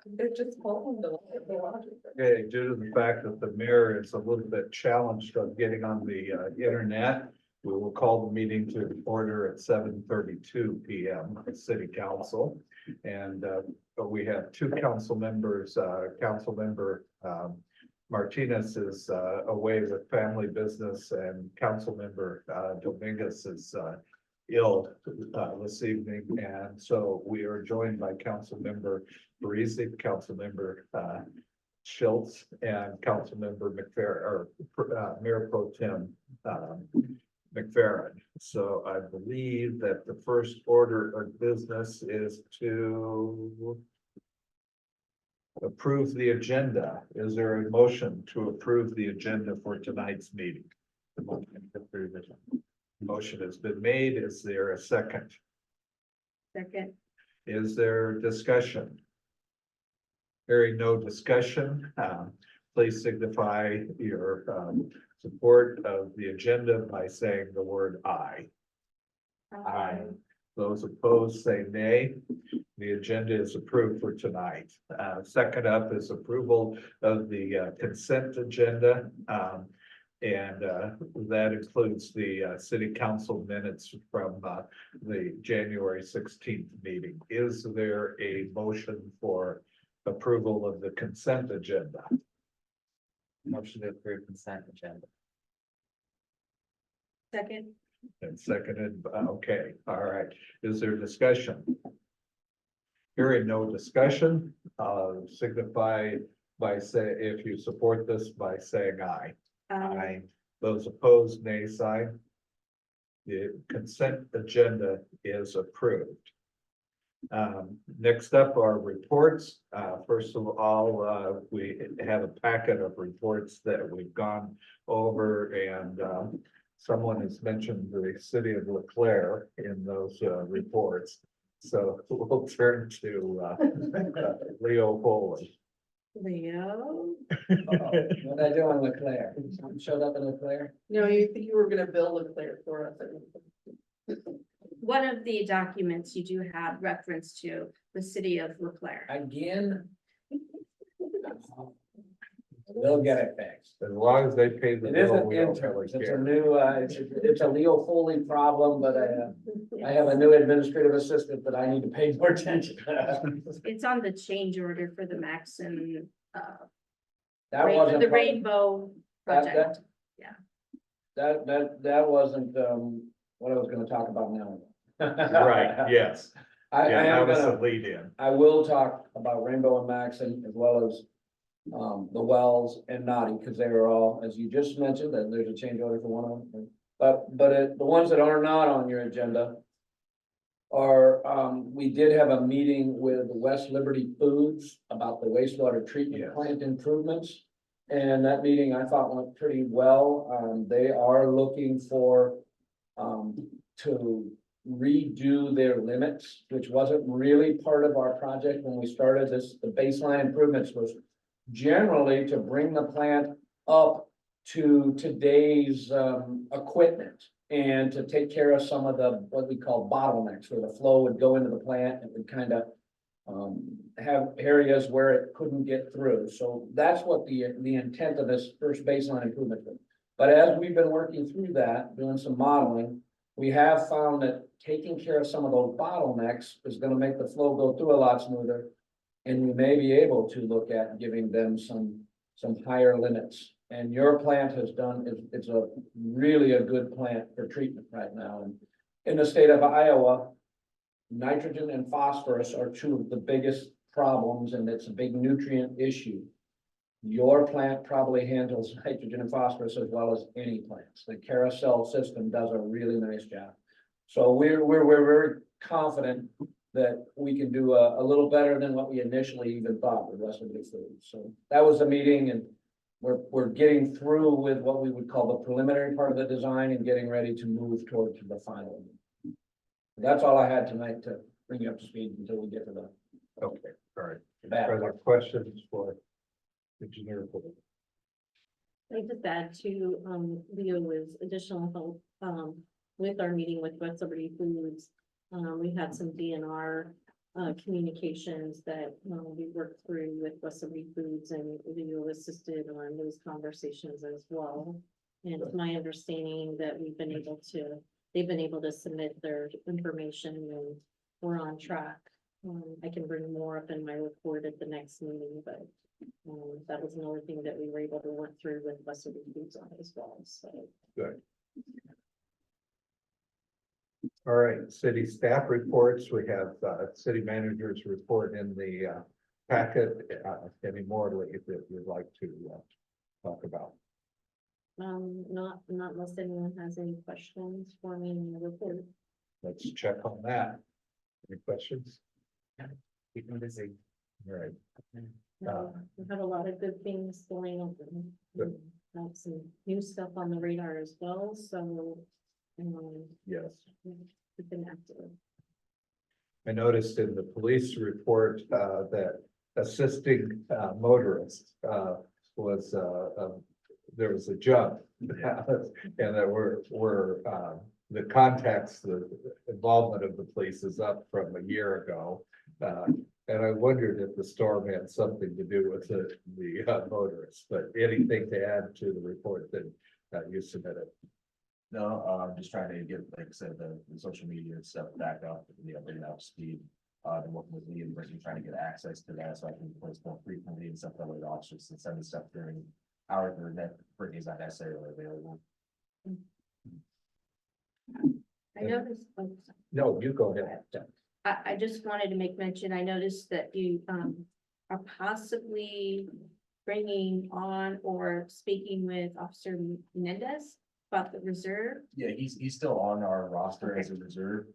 They're just calling the. Okay, due to the fact that the mayor is a little bit challenged of getting on the internet, we will call the meeting to order at 7:32 p.m. at City Council. And but we have two council members, council member Martinez is away with family business, and council member Dominguez is ill this evening, and so we are joined by council member Parizek, council member Schiltz, and council member McFerren, or Mayor ProTem McFerren. So I believe that the first order of business is to approve the agenda. Is there a motion to approve the agenda for tonight's meeting? The motion to approve it. Motion has been made. Is there a second? Second. Is there discussion? Hearing no discussion, please signify your support of the agenda by saying the word aye. Aye. Those opposed say nay. The agenda is approved for tonight. Second up is approval of the consent agenda. And that includes the city council minutes from the January 16th meeting. Is there a motion for approval of the consent agenda? Motion to approve consent agenda. Second. And seconded, okay, all right. Is there discussion? Hearing no discussion, signify by say, if you support this by saying aye. Aye. Those opposed, nay sign. The consent agenda is approved. Next up are reports. First of all, we have a packet of reports that we've gone over, and someone has mentioned the city of Leclerc in those reports. So we'll turn to Leo Foley. Leo? What I do on Leclerc? Showed up in Leclerc? No, you think you were gonna build a clear for us. One of the documents you do have reference to the city of Leclerc. Again? They'll get it fixed. As long as they pay the It bill, isn't we don't interns, really it's a care. new, it's a Leo Foley problem, but I have a new administrative assistant that I need to pay more attention to. It's on the change order for the Maxon, That wasn't. the part of- Rainbow that- project. That wasn't, what I was gonna talk about now. Right, yes. I Yeah, am that was the gonna, lead in. I will talk about Rainbow and Maxon as well as the Wells and Naughty, because they were all, as you just mentioned, and there's a change order for one of them. But the ones that are not on your agenda are, we did have a meeting with West Liberty Foods about the wastewater treatment Yes. plant improvements. And that meeting I thought went pretty well. They are looking for to redo their limits, which wasn't really part of our project when we started this. The baseline improvements was generally to bring the plant up to today's equipment and to take care of some of the, what we call bottlenecks, where the flow would go into the plant and would kind of have areas where it couldn't get through. So that's what the intent of this first baseline improvement was. But as we've been working through that, doing some modeling, we have found that taking care of some of those bottlenecks is going to make the flow go through a lot smoother. And we may be able to look at giving them some higher limits. And your plant has done, it's a really a good plant for treatment right now. And in the state of Iowa, nitrogen and phosphorus are two of the biggest problems, and it's a big nutrient issue. Your plant probably handles nitrogen and phosphorus as well as any plants. The carousel system does a really nice job. So we're very confident that we can do a little better than what we initially even thought with West Liberty Foods. So that was a meeting, and we're getting through with what we would call the preliminary part of the design and getting ready to move toward to the final. That's all I had tonight to bring you up to speed until we get to the Okay, all right. bad Are there part. questions for engineer? I just add to, Leo's additional help, with our meeting with West Liberty Foods. We had some DNR communications that, we worked through with Wesley Foods and video assisted on those conversations as well. And it's my understanding that they've been able to submit their information and we're on track. I can bring more up in my report at the next meeting, but that was another thing that we were able to work through with Wesley Foods on as well, so. Good. All right, city staff reports. We have city managers report in the packet. Any more that you'd like to talk about? Not unless anyone has any questions for me in the report. Let's check on that. Any questions? Keep them busy. All right. We have a lot of good things going on. Good. Have some new stuff on the radar as well, so. Yes. We've been active. I noticed in the police report that assisting motorists was there was a jump. And that we're the contacts, the involvement of the police is up from a year ago. And I wondered if the storm had something to do with the motorists, but anything to add to the report that you submitted? No, I'm just trying to get, like I said, the social media and stuff back up, bring it up to speed. And working with Lee and Brittany, trying to get access to that, so I can post more frequently and stuff that way to officers and send stuff during hours that Brittany's not necessarily available. I noticed, No, you go ahead. I just wanted to make mention, I noticed that you, are possibly bringing on or speaking with Officer Menendez about the reserve. Yeah, he's still on our roster as a reserve.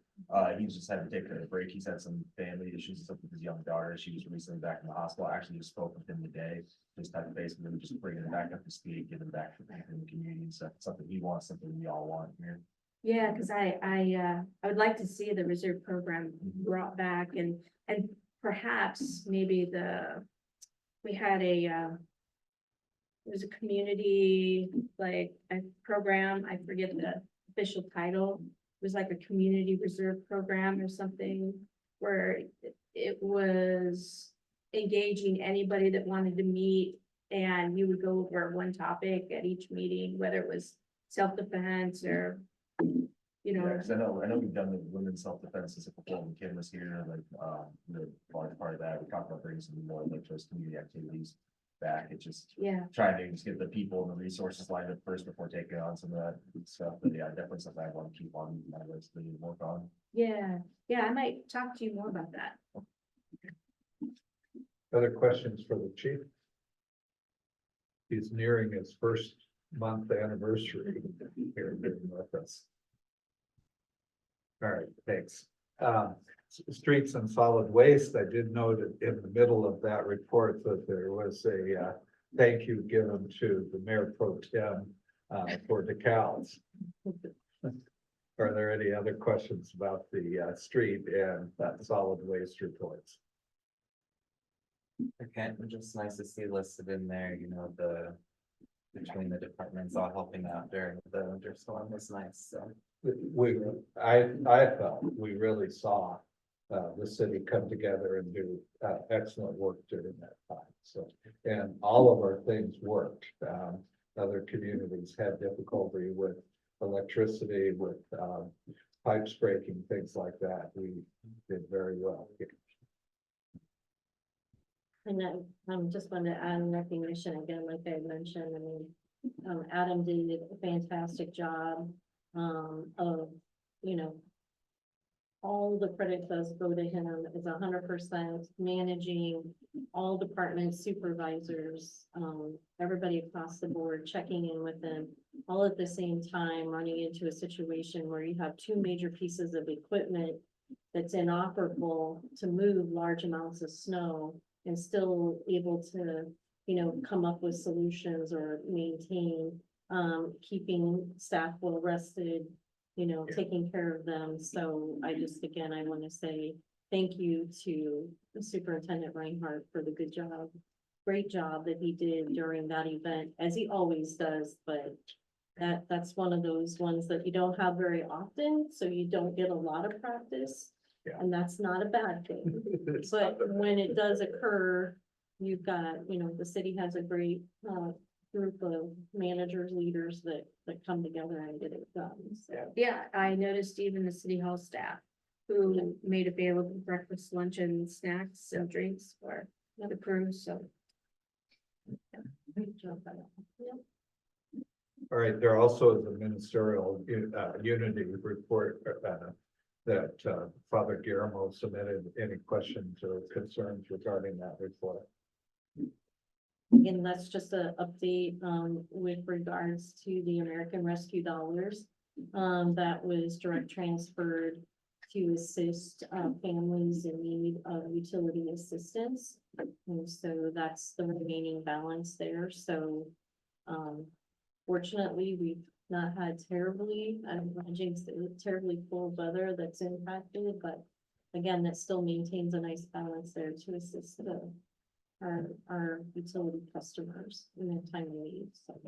He's just had to take a break. He's had some family issues and stuff with his young daughter. She was recently back in the hospital. I actually just spoke with him today, just had to base with him, just bringing him back up to speed, getting him back to the community and stuff. Something he wants, something we all want here. Yeah, because I would like to see the reserve program brought back and perhaps maybe we had it was a community, like a program, I forget the official title. It was like a community reserve program or something where it was engaging anybody that wanted to meet and you would go over one topic at each meeting, whether it was self-defense or, Yeah, 'cause I know we've done the women's self-defense since before when Kim was here, like, the large part of that, we talked about bringing some more like those community activities back. It's just yeah. trying to just get the people and the resources lined up first before taking on some of that stuff, but yeah, definitely something I want to keep on my list to work on. Yeah, I might talk to you more about that. Other questions for the chief? He's nearing his first month anniversary here with us. All right, thanks. Streets and solid waste, I did note in the middle of that report that there was a thank you given to the mayor pro tem for decals. Are there any other questions about the street and solid waste reports? Okay, just nice to see listed in there, between the departments all helping out during the winter storm was nice, so. I felt we really saw the city come together and do excellent work during that time. So, and all of our things worked. Other communities had difficulty with electricity, with pipes breaking, things like that. We did very well. And then just wanted to add in recognition again, like I mentioned, Adam did a fantastic job of, all the credit does go to him is 100% managing all department supervisors, everybody across the board, checking in with them, all at the same time, running into a situation where you have two major pieces of equipment that's inoperable to move large amounts of snow and still able to, come up with solutions or maintain, keeping staff well rested, taking care of them. So I want to say thank you to the Superintendent Reinhardt for the great job that he did during that event, as he always does, but that's one of those ones that you don't have very often, so you don't get a lot of practice. Yeah. And that's not a bad thing. It's But not when it does occur, you've got, the city has a great, group of managers, leaders that come together and get it done, so. Yeah, I noticed even the city hall staff who made available breakfast, lunch and snacks and drinks for the crew, so. Great job by them. Yeah. All right, there also is a ministerial unity report that Father Guillermo submitted. Any questions or concerns regarding that report? Again, that's just a update, with regards to the American Rescue Dollars. That was direct transferred to assist, families in need of utility assistance. And so that's the remaining balance there, so, fortunately, we've not had terribly, I don't want to jinx it, terribly cold weather that's impacted, but again, that still maintains a nice balance there to assist our utility customers in their time of need, so.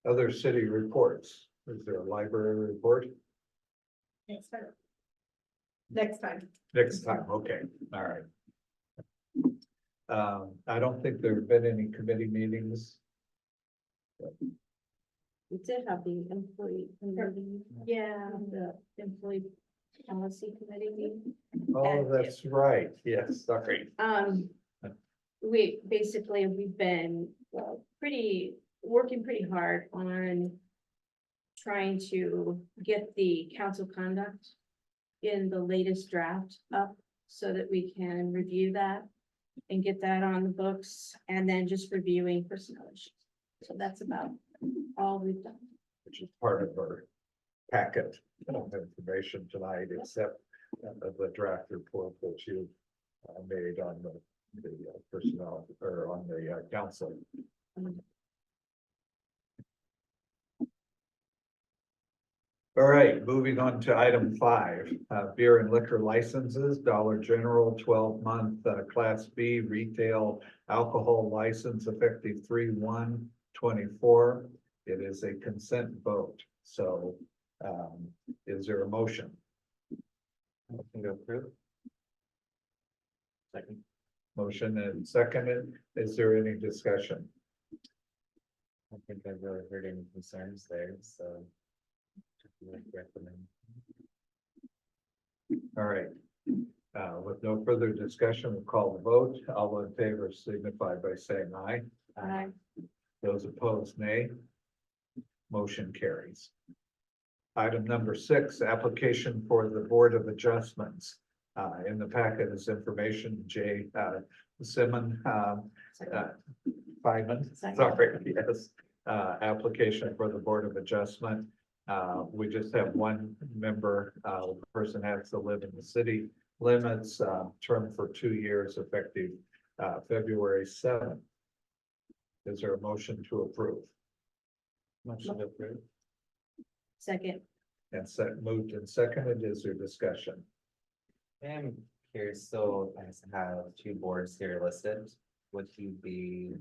Other city reports. Is there a library report? Next time. Next time. Next time, okay, all right. I don't think there have been any committee meetings. We did have the employee committee. Yeah, the employee policy committee meeting. Oh, that's right, yes, sorry. We've been working pretty hard on trying to get the council conduct in the latest draft up so that we can review that and get that on the books, and then just reviewing personnel issues. So that's about all we've done. Which is part of our packet of information tonight, except the draft report that you made on the personnel or on the council. All right, moving on to item 5, beer and liquor licenses, Dollar General 12-month Class B retail alcohol license effective 3/1/24. It is a consent vote, so is there a motion? Motion to approve. Second. Motion and seconded. Is there any discussion? I don't think I've really heard any concerns there, so. I'd recommend. All right. With no further discussion, we'll call the vote. All in favor signify by saying aye. Aye. Those opposed, nay. Motion carries. Item number 6, application for the Board of Adjustments. In the packet is information, Jay Simon, Feynman, sorry, yes. Application for the Board of Adjustment. We just have one member, the person has to live in the city limits, term for 2 years effective February 7th. Is there a motion to approve? Motion to approve. Second. And moved and seconded. Is there discussion? I'm curious, so I have 2 boards here listed. Would he be?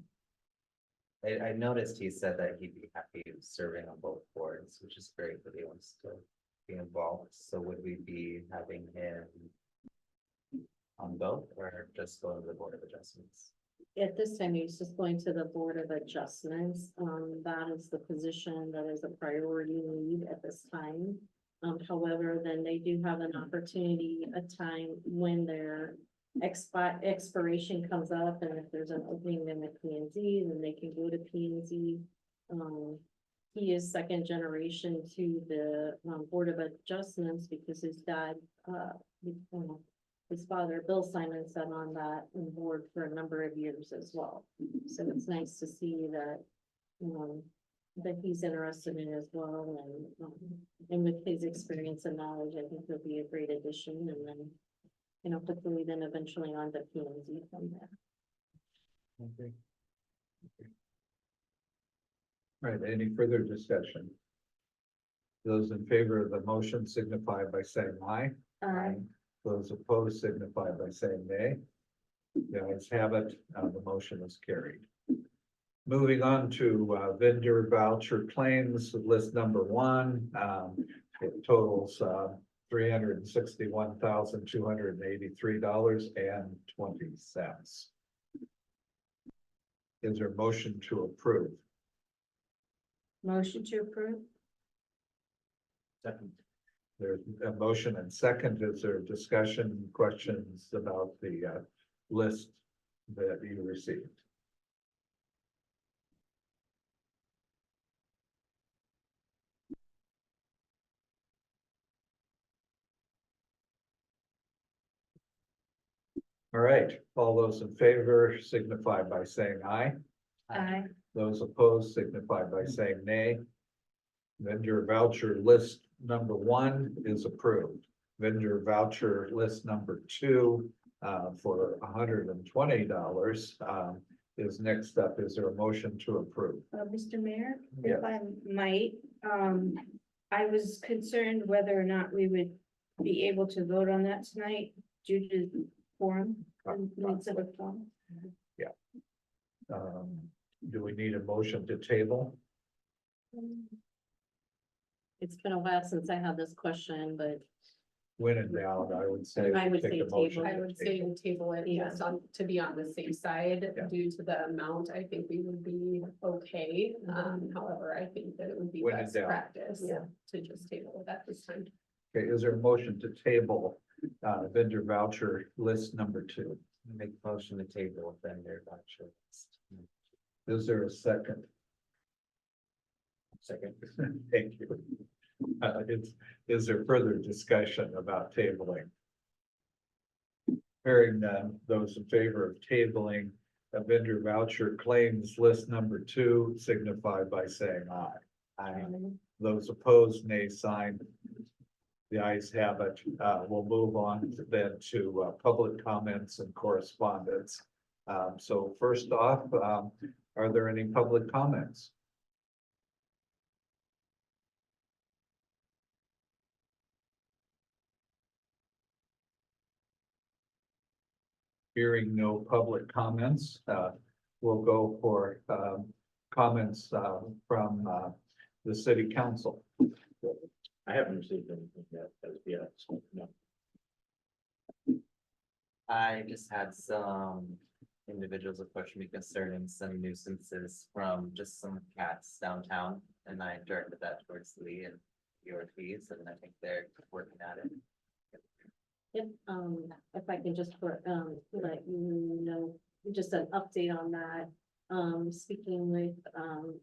I noticed he said that he'd be happy serving on both boards, which is great that he wants to be involved. So would we be having him on both or just going to the Board of Adjustments? At this time, he's just going to the Board of Adjustments. That is the position that is a priority need at this time. However, then they do have an opportunity, a time when their expiration comes up, and if there's an opening in the P and Z, then they can go to P and Z. He is second generation to the Board of Adjustments because his dad, his father, Bill Simon, sat on that board for a number of years as well. So it's nice to see that, that he's interested in as well, and with his experience and knowledge, I think he'll be a great addition, and then, hopefully then eventually on to P and Z from there. Okay. Right, any further discussion? Those in favor of the motion signify by saying aye. Aye. Those opposed signify by saying nay. The ayes have it, the motion is carried. Moving on to vendor voucher claims, list number 1, it totals $361,283.20. Is there a motion to approve? Motion to approve? Second. There's a motion and second. Is there discussion, questions about the list that you received? All right, all those in favor signify by saying aye. Aye. Those opposed signify by saying nay. Vendor voucher list number 1 is approved. Vendor voucher list number 2 for $120 is next up. Is there a motion to approve? Mr. Mayor, Yes. if I might, I was concerned whether or not we would be able to vote on that tonight due to quorum. And needs of a quorum. Do we need a motion to table? It's been a while since I had this question, but When in doubt, I would say. I would take say a motion table. to I would say we table it, Yeah. just on, to be on the safe side, Yeah. due to the amount, I think we would be okay. However, I think that it would be When in best doubt. practice Yeah. to just table it at this time. Okay, is there a motion to table vendor voucher list number 2? Make motion to table vendor voucher list. Is there a second? Second. Thank you. Is there further discussion about tabling? Hearing none, those in favor of tabling a vendor voucher claims list number 2 signify by saying aye. Aye. Those opposed, nay sign. The ayes have it. We'll move on then to public comments and correspondence. So first off, are there any public comments? Hearing no public comments, we'll go for comments from the city council. I haven't received anything yet, as yet, so no. I just had some individuals approach me concerning some nuisances from just some cats downtown, and I directed that towards Lee and your fees, and I think they're working at it. Yep, if I can just let you know, just an update on that. Speaking with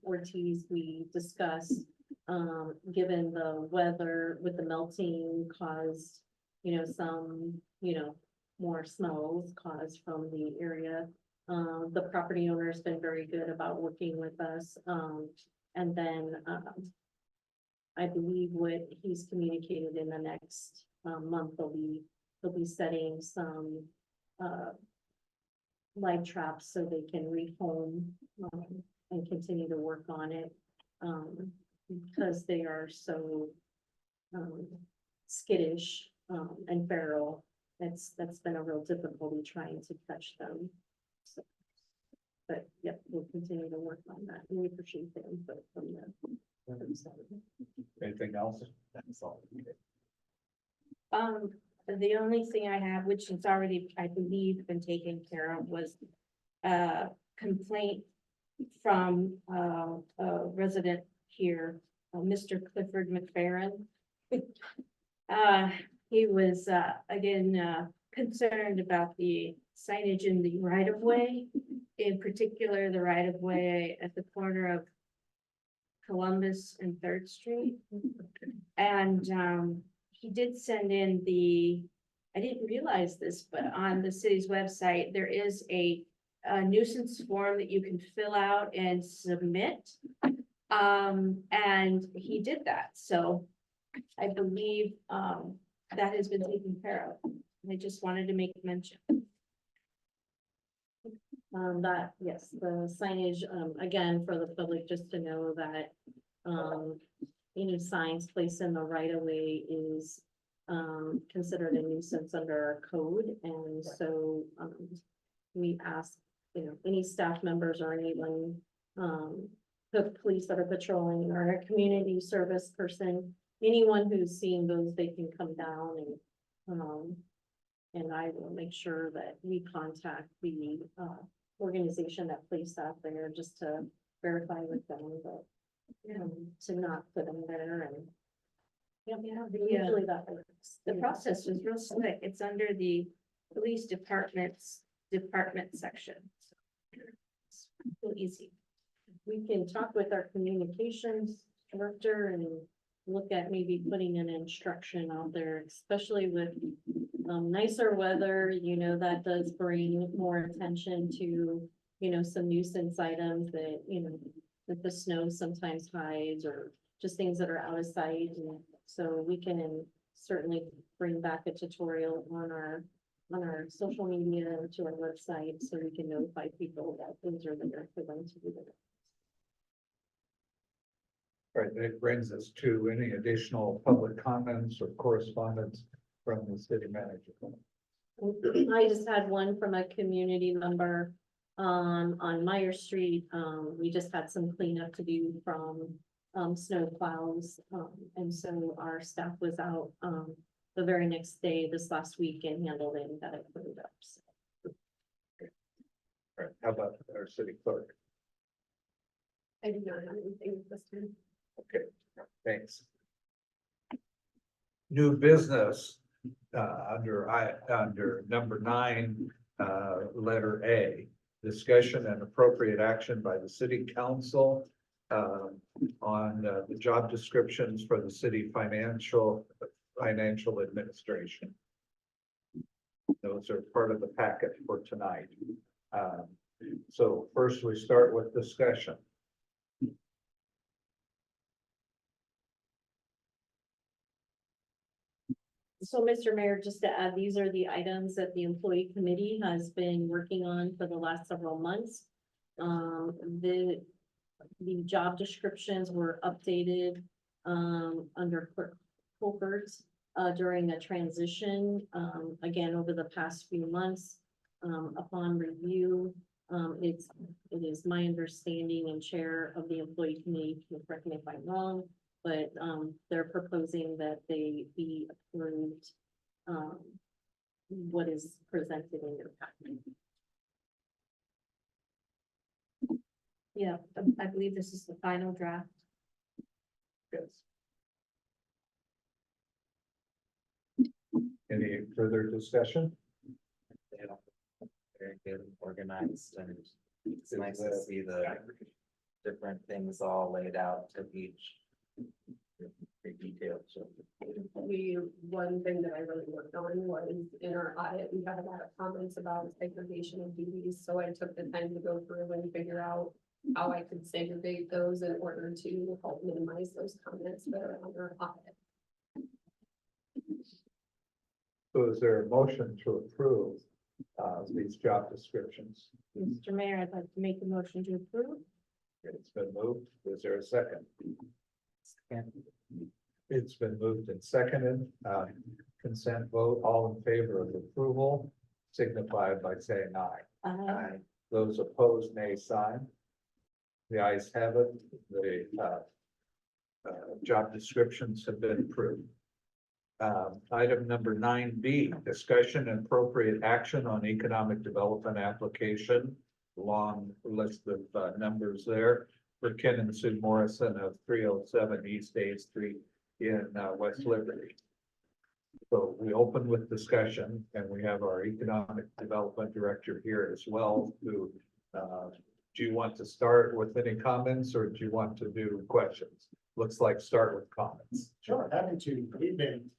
Ortiz, we discussed, given the weather with the melting caused, some, more smells caused from the area. The property owner's been very good about working with us, and then I believe what he's communicated in the next month, they'll be setting some light traps so they can rehome and continue to work on it, because they are so skittish and feral. That's been a real difficulty trying to catch them. So, but yep, we'll continue to work on that, and we appreciate the input from the side. Anything else? That's all. The only thing I have, which has already, I believe, been taken care of, was a complaint from a resident here, Mr. Clifford McFerren. He was again concerned about the signage in the right of way, in particular, the right of way at the corner of Columbus and 3rd Street. And he did send in I didn't realize this, but on the city's website, there is a nuisance form that you can fill out and submit. And he did that, so I believe that has been taken care of. I just wanted to make mention. Yes, the signage, again, for the public, just to know that, any signs placed in the right of way is, considered a nuisance under our code, and so, we ask, any staff members or anyone, the police that are patrolling or a community service person, anyone who's seeing those, they can come down and I will make sure that we contact the, organization that placed that there just to verify with them that, to not put them there and. Yeah, Usually that works. the process was real slick. It's under the police department's department section. It's real easy. We can talk with our communications director and look at maybe putting an instruction out there, especially with nicer weather, that does bring more attention to, some nuisance items that, that the snow sometimes hides or just things that are out of sight. And so we can certainly bring back a tutorial on our social media and to our website so we can notify people that things are there for them to do. Right, that brings us to any additional public comments or correspondence from the city manager. I just had one from a community member on Meyer Street. We just had some cleanup to do from snow plows. And so our staff was out the very next day, this last week, and handled it and got it cleaned up. So. All right, how about our city clerk? I do not have anything this time. Okay, thanks. New business, under number 9, letter A, discussion and appropriate action by the city council on the job descriptions for the city financial administration. Those are part of the packet for tonight. So first we start with discussion. So, Mr. Mayor, just to add, these are the items that the employee committee has been working on for the last several months. The job descriptions were updated under Clerk Hoffert during a transition. Again, over the past few months, upon review, it is my understanding and chair of the employee committee, can correct me if I'm wrong, but they're proposing that they be approved what is presented in your packet. Yeah, I believe this is the final draft. Yes. Any further discussion? Very good, organized, and it's nice to see the different things all laid out to each. Detailed, so. One thing that I really worked on was in our audit, we had a lot of comments about segregation of duties, so I took the time to go through and figure out how I could segregate those in order to help minimize those comments that are on our audit. So is there a motion to approve these job descriptions? Mr. Mayor, I'd like to make a motion to approve. It's been moved. Is there a second? It's been moved and seconded. Consent vote, all in favor of approval, signify by saying aye. Aye. Those opposed, nay sign. The ayes have it. The job descriptions have been approved. Item number 9B, discussion and appropriate action on economic development application. Long list of numbers there for Ken and Sue Morrison of 307 East 8th Street in West Liberty. So we open with discussion, and we have our economic development director here as well. Who do you want to start with any comments, or do you want to do questions? Looks like start with comments. Sure, happy to. Good evening.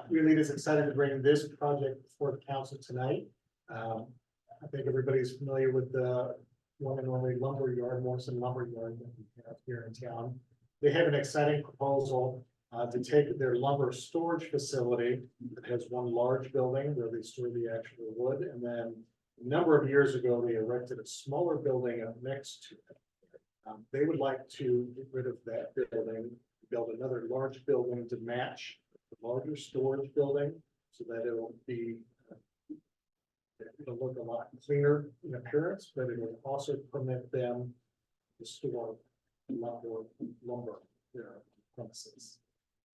Really just excited to bring this project before the council tonight. I think everybody's familiar with the one and only lumber yard, Morrison Lumber Yard that we have here in town. They have an exciting proposal to take their lumber storage facility that has one large building where they store the actual wood, and then a number of years ago, they erected a smaller building up next to it. They would like to get rid of that building, build another large building to match the larger storage building, so that it'll be it'll look a lot cleaner in appearance, but it will also permit them to store a lot more lumber there premises.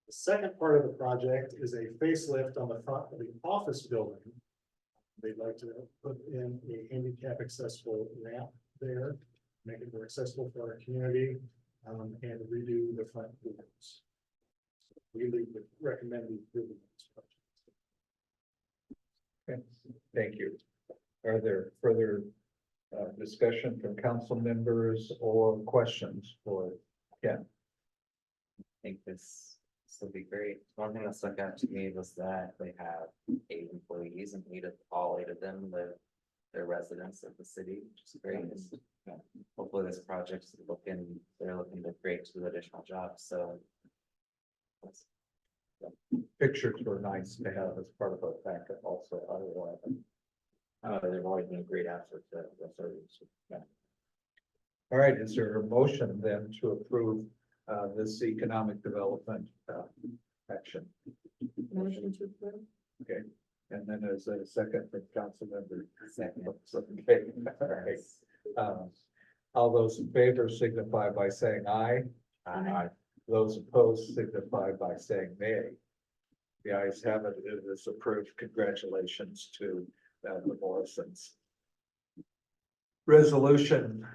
The second part of the project is a facelift on the front of the office building. They'd like to put in a handicap accessible ramp there, make it more accessible for our community, and redo the front doors. We would recommend the approval of this project. Okay, thank you. Are there further discussion from council members or questions for Ken? I think this will be great. One thing that stuck out to me was that they have 8 employees and all 8 of them live, they're residents of the city, which is great. Hopefully this project's they're looking to create 2 additional jobs, so. Pictures were nice to have as part of our packet also. They've always been a great asset to the service. All right, is there a motion then to approve this economic development action? Motion to approve. Okay, and then there's a second from council member. Second. Okay, all right. All those in favor signify by saying aye. Aye. Those opposed signify by saying nay. The ayes have it, it is approved. Congratulations to the Morrisons. Resolution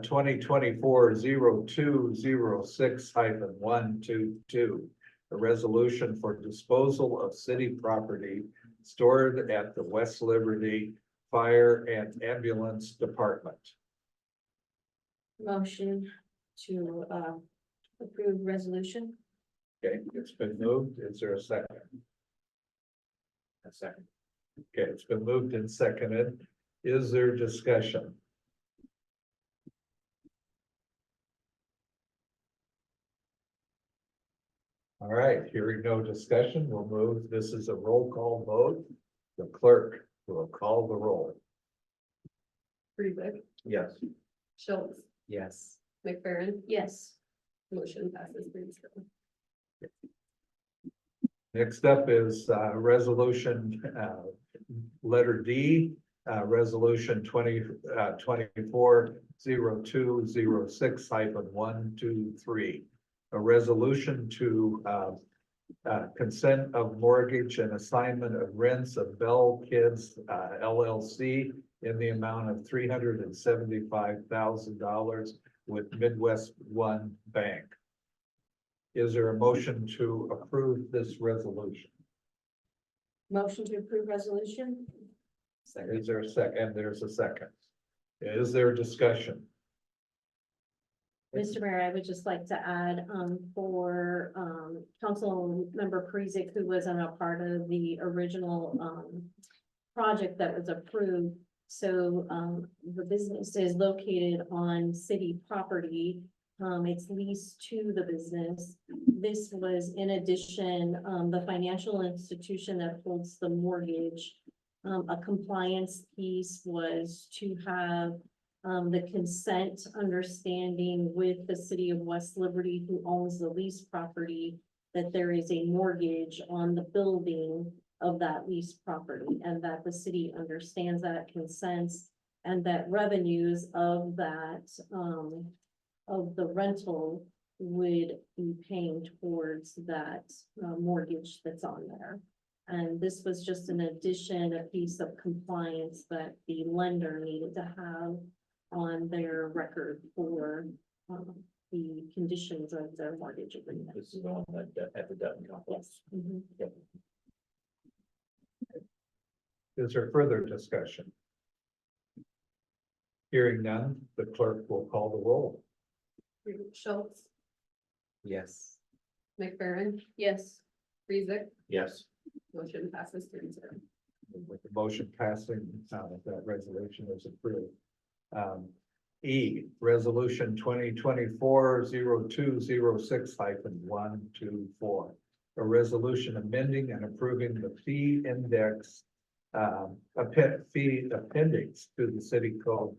2024-0206-122. A resolution for disposal of city property stored at the West Liberty Fire and Ambulance Department. Motion to approve resolution. Okay, it's been moved. Is there a second? A second. Okay, it's been moved and seconded. Is there discussion? All right, hearing no discussion, we'll move. This is a roll call vote. The clerk will call the roll. Parizek, Yes. Schiltz, Yes. McFerren, Yes. motion passes 3-0. Next up is resolution letter D, resolution 2024-0206-123. A resolution to consent of mortgage and assignment of rents of Bell Kids LLC in the amount of $375,000 with Midwest One Bank. Is there a motion to approve this resolution? Motion to approve resolution. Second. Is there a second? There's a second. Is there discussion? Mr. Mayor, I would just like to add, for, council member Parizek, who wasn't a part of the original, project that was approved. So, the business is located on city property. It's leased to the business. This was in addition, the financial institution that holds the mortgage. A compliance piece was to have the consent understanding with the city of West Liberty, who owns the lease property, that there is a mortgage on the building of that lease property, and that the city understands that, consents, and that revenues of that, of the rental would be paying towards that mortgage that's on there. And this was just an addition, a piece of compliance that the lender needed to have on their record for the conditions of their mortgage agreement. This is the one that at the Dutton complex. Yes. Mhm. Yep. Is there further discussion? Hearing none, the clerk will call the roll. Schultz, Yes. McFerrin, Yes. Parizek, Yes. motion passes 3-0. With the motion passing, that resolution is approved. E, resolution 2024-0206-124. A resolution amending and approving the fee index, fee appendix to the city code,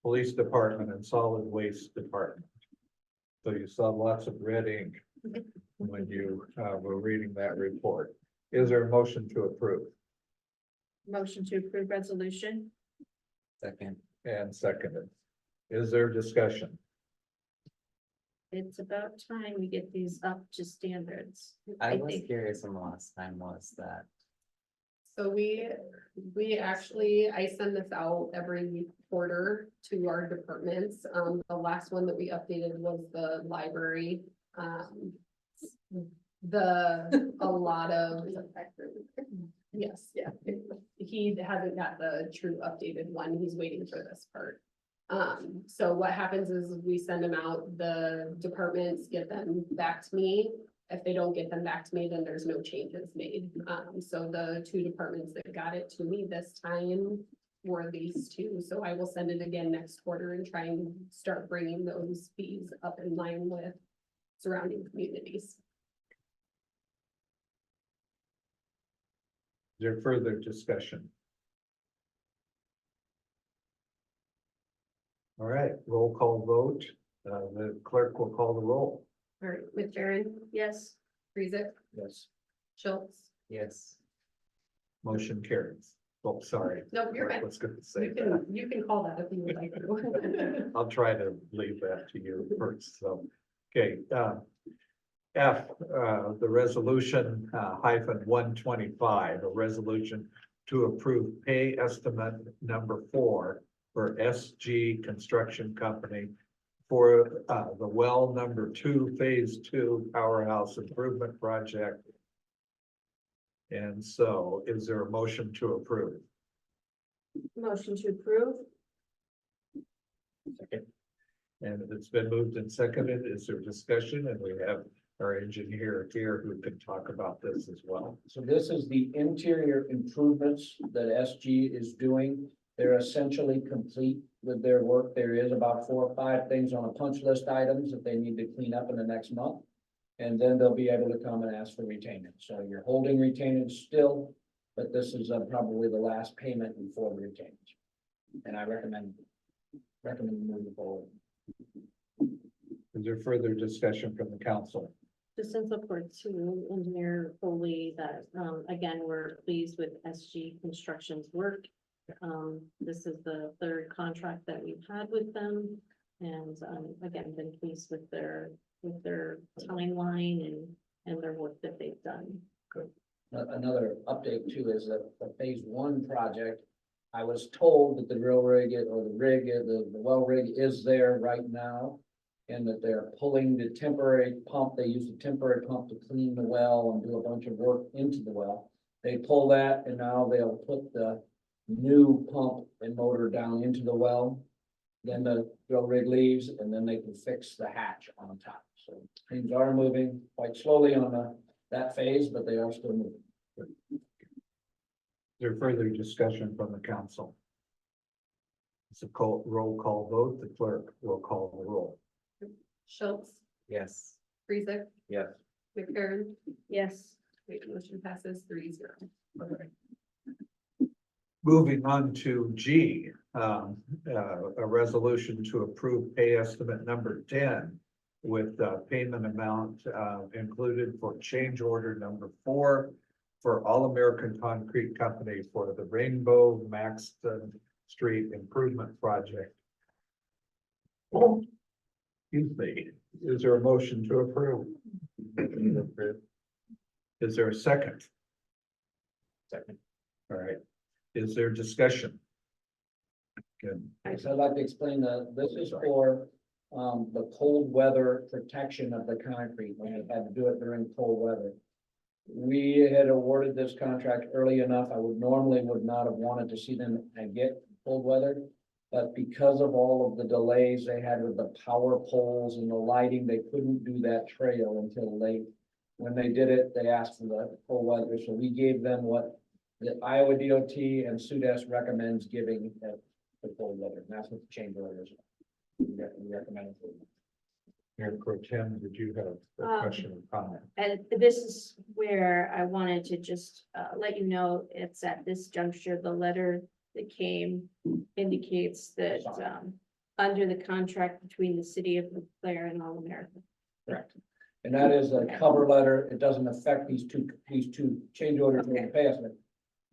police department and solid waste department. So you saw lots of red ink when you were reading that report. Is there a motion to approve? Motion to approve resolution. Second. And seconded. Is there discussion? it's about time we get these up to standards. I was think. curious when the last time was that. So we actually, I send this out every quarter to our departments. The last one that we updated was the library. A lot of. Yes, yeah. He hasn't got the true updated one. He's waiting for this part. So what happens is we send them out, the departments get them back to me. If they don't get them back to me, then there's no changes made. So the two departments that got it to me this time were these two. So I will send it again next quarter and try and start bringing those fees up in line with surrounding communities. Is there further discussion? All right, roll call vote. The clerk will call the roll. All right, McFerren, Yes, Parizek, Yes. Schiltz. Yes. Motion carries. Oh, sorry. No, you're I good. was gonna say You that. can, you can call that if you would like to. I'll try to leave that to you first, so, okay, F, the resolution, hyphen 125, a resolution to approve pay estimate number 4 for SG Construction Company for, the well number 2, phase 2 powerhouse improvement project. And so, is there a motion to approve? motion to approve. And it's been moved and seconded. Is there discussion? And we have our engineer here who can talk about this as well. So this is the interior improvements that SG is doing. They're essentially complete with their work. There is about 4 or 5 things on a punch list items that they need to clean up in the next month. And then they'll be able to come and ask for retainage. So you're holding retainage still, but this is probably the last payment before the retainage. And I recommend moving forward. Is there further discussion from the council? Just in support to Engineer Foley that, again, we're pleased with SG Construction's work. This is the 3rd contract that we've had with them. And, again, been pleased with their timeline and their work that they've done. Another update too is that the phase 1 project, I was told that the drill rig or the well rig is there right now. And that they're pulling the temporary pump. They use a temporary pump to clean the well and do a bunch of work into the well. They pull that and now they'll put the new pump and motor down into the well. Then the drill rig leaves and then they can fix the hatch on top. So things are moving quite slowly on that phase, but they are still moving. Is there further discussion from the council? It's a roll call vote. The clerk will call the roll. Schiltz, Yes. Parizek, Yes. McFerren. Yes, Wait, motion passes 3-0. Moving on to G, a resolution to approve pay estimate number 10 with payment amount included for change order number 4 for All American Concrete Company for the Rainbow Maxton Street Improvement Project. Excuse me, is there a motion to approve? Is there a second? Second. All right, is there discussion? Good. So I'd like to explain this is for the cold weather protection of the concrete when you had to do it during cold weather. We had awarded this contract early enough. I would not have wanted to see them get cold weather. But because of all of the delays they had with the power poles and the lighting, they couldn't do that trail until late. When they did it, they asked for the cold weather, so we gave them what the Iowa DOT and SUDES recommends giving at the cold weather, and that's what the change order is. We recommend it. Mayor ProTem, did you have a question or comment? and this is where I wanted to just let you know, it's at this juncture, the letter that came indicates that under the contract between the city of McFerren and All American. Correct. And that is a cover letter. It doesn't affect these two change orders in the past,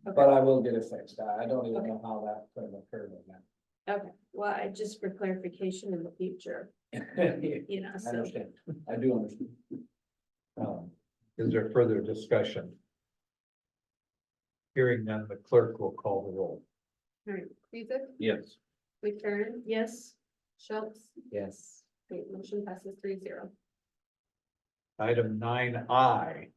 but I will get it fixed. I don't even know how that could have occurred in that. Okay, well, just for clarification in the future, you know, I so. understand, I do understand. Is there further discussion? Hearing none, the clerk will call the roll. All right, Parizek, Yes. McFerrin, Yes, Schiltz, Yes, great, motion passes 3-0. Item 9I,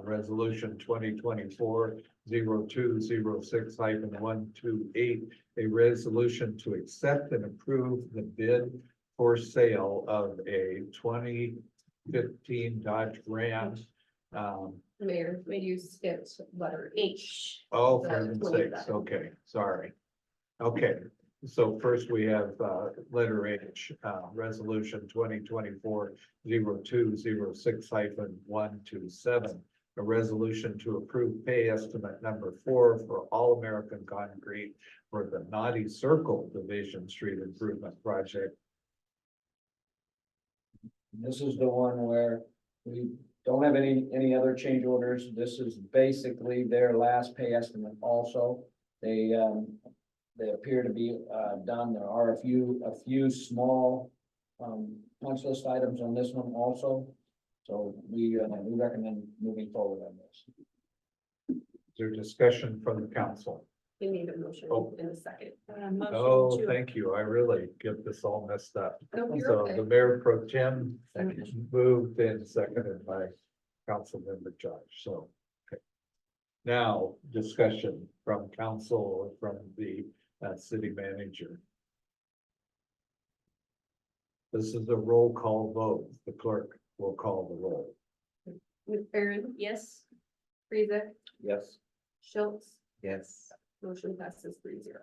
resolution 2024-0206-128, a resolution to accept and approve the bid for sale of a 2015 Dodge Ram. Mayor, may you skipped letter H. Oh, The for heaven's 27. sakes, okay, sorry. Okay, so first we have letter H, resolution 2024-0206-127. A resolution to approve pay estimate number 4 for All American Concrete for the Naughty Circle Division Street Improvement Project. This is the one where we don't have any other change orders. This is basically their last pay estimate also. They appear to be, done. There are a few small, punch list items on this one also. So we recommend moving forward on this. Is there discussion from the council? We need a motion Oh. in a second. motion Oh, to. thank you. I really get this all messed up. No, you're So okay. the mayor pro tem second, moved and seconded by Councilmember Judge, so. Okay. Now, discussion from council or from the city manager. This is a roll call vote. The clerk will call the roll. McFerrin, Yes, Parizek, Yes. Schiltz, yes, motion passes 3-0.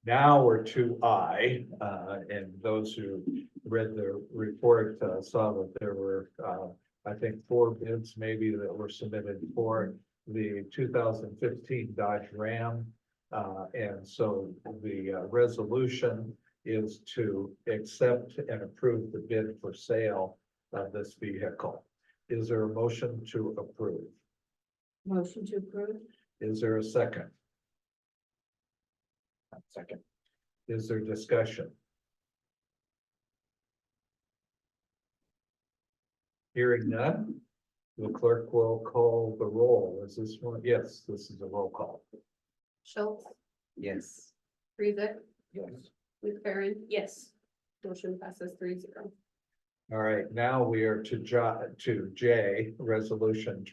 Now we're to I, and those who read the report saw that there were, I think, 4 bids maybe that were submitted for the 2015 Dodge Ram. And so the resolution is to accept and approve the bid for sale of this vehicle. Is there a motion to approve? motion to approve. Is there a second? Second. Is there discussion? Hearing none, the clerk will call the roll. Is this one? Yes, this is a roll call. Schiltz, yes, Parizek, Yes. McFerrin, Yes, motion passes 3-0. All right, now we are to J, resolution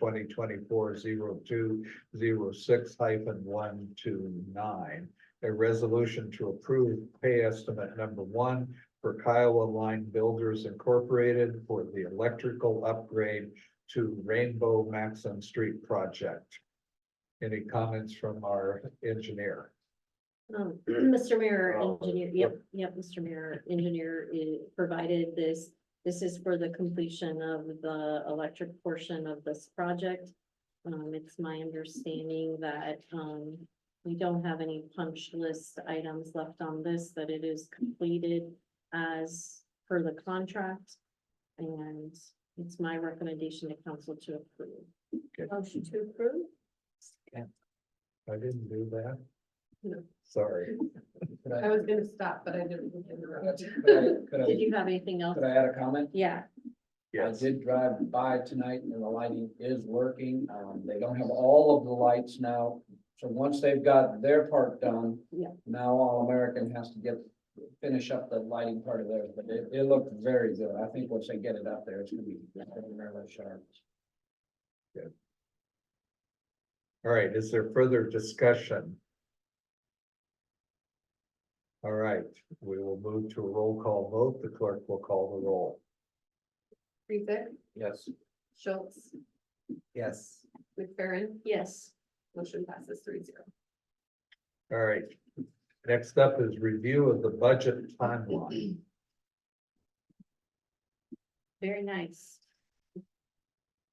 2024-0206-129. A resolution to approve pay estimate number 1 for Kiowa Line Builders Incorporated for the electrical upgrade to Rainbow Maxon Street project. Any comments from our engineer? Mr. Mayor, Oh, engineer, yep, Mr. Mayor, engineer provided this. This is for the completion of the electric portion of this project. It's my understanding that, we don't have any punch list items left on this, that it is completed as per the contract. And it's my recommendation to council to approve. motion to approve. I didn't do that. No. Sorry. Could I I, was gonna stop, but I didn't interrupt. Did you have anything else? could I add a comment? Yeah, I did drive by tonight and the lighting is working. They don't have all of the lights now. So once they've got their part done. Yeah. Now All American has to finish up the lighting part of theirs, but it looked very good. I think once they get it up there, it's gonna be really sharp. All right, is there further discussion? All right, we will move to a roll call vote. The clerk will call the roll. Parizek, Yes. Schiltz, yes, McFerrin, Yes, motion passes 3-0. All right, next up is review of the budget timeline. very nice. I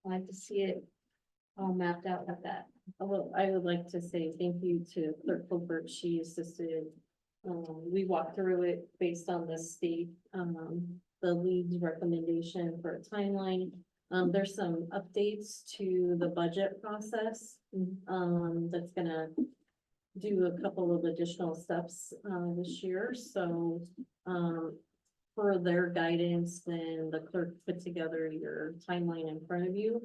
like to see it all mapped out like that. I would like to say thank you to Clerk Hoffert. She assisted. We walked through it based on the state, the league's recommendation for a timeline. There's some updates to the budget process. That's gonna do a couple of additional steps, this year. So, per their guidance, then the clerk put together your timeline in front of you.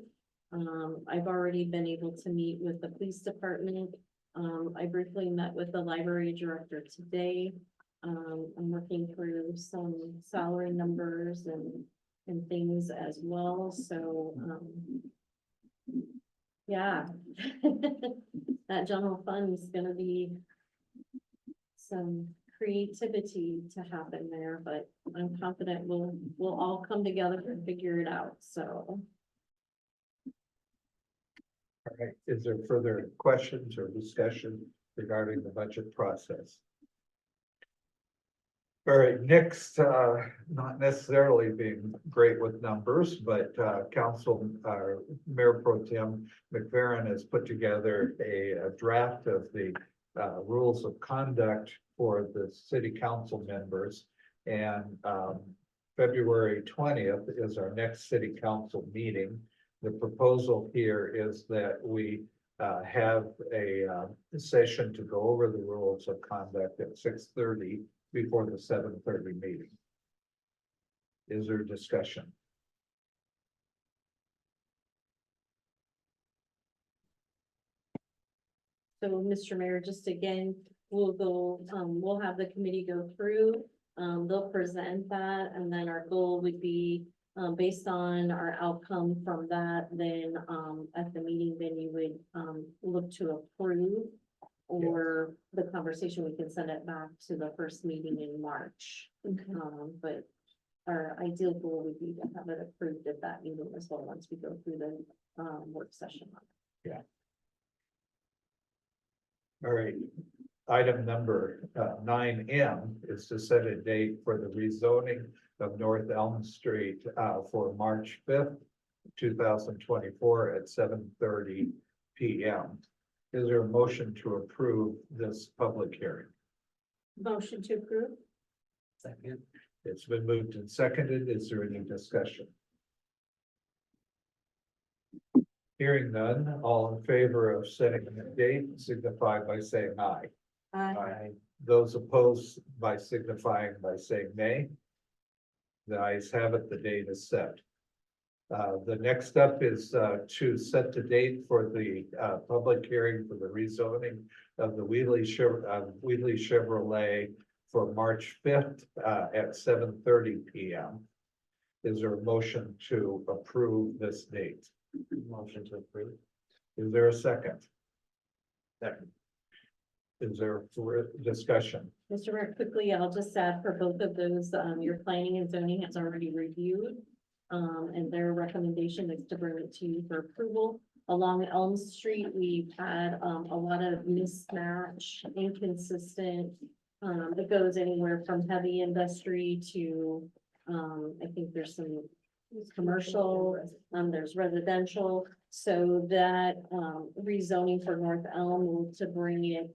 I've already been able to meet with the police department. I briefly met with the library director today. I'm working through some salary numbers and things as well, so, yeah. That general fund is gonna be some creativity to happen there, but I'm confident we'll all come together and figure it out, so. All right, is there further questions or discussion regarding the budget process? All right, next, not necessarily being great with numbers, but council, Mayor Pro Tem McFerren has put together a draft of the rules of conduct for the city council members. And February 20th is our next city council meeting. The proposal here is that we have a session to go over the rules of conduct at 6:30 before the 7:30 meeting. Is there discussion? So, Mr. Mayor, just again, we'll have the committee go through, they'll present that, and then our goal would be, based on our outcome from that, then, at the meeting, then you would, look to approve. Or the conversation, we can send it back to the first meeting in March. But our ideal goal would be to have it approved at that meeting as well, once we go through the, work session. All right. Item number 9M is to set a date for the rezoning of North Elm Street for March 5th, 2024 at 7:30 p.m. Is there a motion to approve this public hearing? Motion to approve? Second. It's been moved and seconded. Is there any discussion? Hearing none, all in favor of setting the date signify by saying aye. Aye. Those opposed by signifying by saying nay. The ayes have it, the date is set. The next step is to set the date for the public hearing for the rezoning of the Wheatley Chevrolet for March 5th at 7:30 p.m. Is there a motion to approve this date? Motion to approve. Is there a second? Second. Is there discussion? Mr. Mayor, quickly, I'll just add for both of those, your planning and zoning has already reviewed. And their recommendation is to bring it to you for approval. Along Elm Street, we've had, a lot of mismatch, inconsistent. It goes anywhere from heavy industry to, I think there's some commercial, there's residential. So that, rezoning for North Elm to bring it,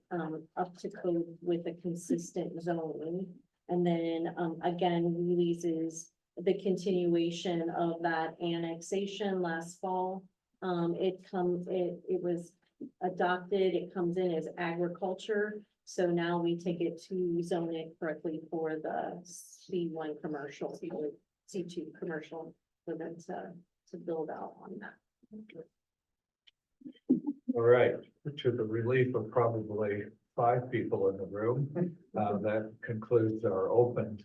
up to code with a consistent zoning. And then, again, releases the continuation of that annexation last fall. It was adopted, it comes in as agriculture. So now we take it to zone it correctly for the C1 commercial, C2 commercial, for them to build out on that. All right, to the relief of probably 5 people in the room, that concludes our open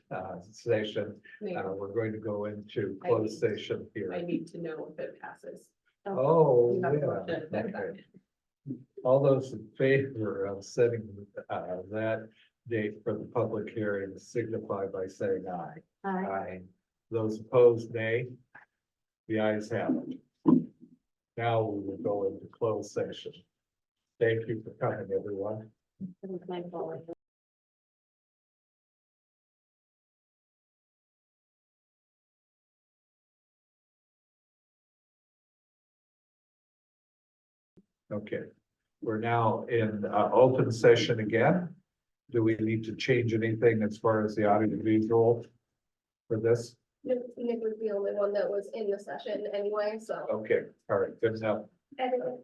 session. Mayor, We're going to go into closed session I here. need to know if it passes. Oh, You have to yeah. vote that back Okay. in. All those in favor of setting that date for the public hearing signify by saying aye. Aye. Those opposed, nay. The ayes have it. Now we will go into closed session. Thank you for coming, everyone. That was my fault. Okay, we're now in open session again. Do we need to change anything as far as the audio visual for this? Nick was the only one that was in the session anyway, so. Okay, all right, good enough. Everything-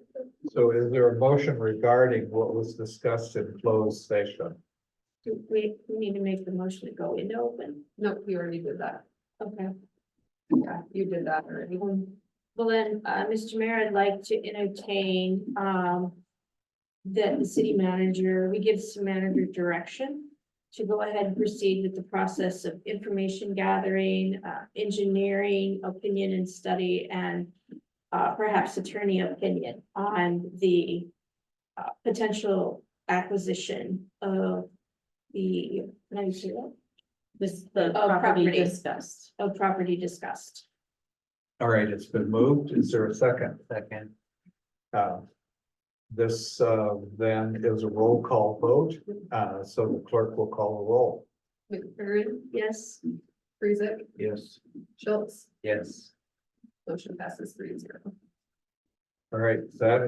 So is there a motion regarding what was discussed in closed session? we need to make the motion to go into open? No, we already did that. Okay. Yeah, you did that already. Well then, Mr. Mayor, I'd like to entertain, that the city manager, we give the manager direction to go ahead and proceed with the process of information gathering, engineering, opinion and study, and perhaps attorney opinion on the potential acquisition of the, how do you say that? The Oh, property property. discussed. Of property discussed. All right, it's been moved. Is there a second? Second, Uh, This then is a roll call vote, so the clerk will call the roll. McFerrin, Yes, Parizek, Yes. Schiltz, yes. motion passes 3-0. All right, that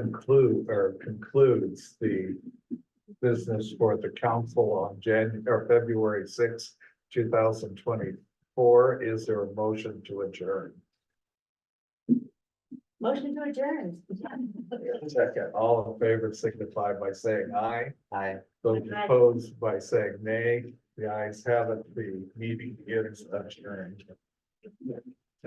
concludes the business for the council on February 6th, 2024. Is there a motion to adjourn? motion to adjourn. Second, all in favor signify by saying aye. Aye. Those Aye. opposed by saying nay. The ayes have it. The meeting is adjourned.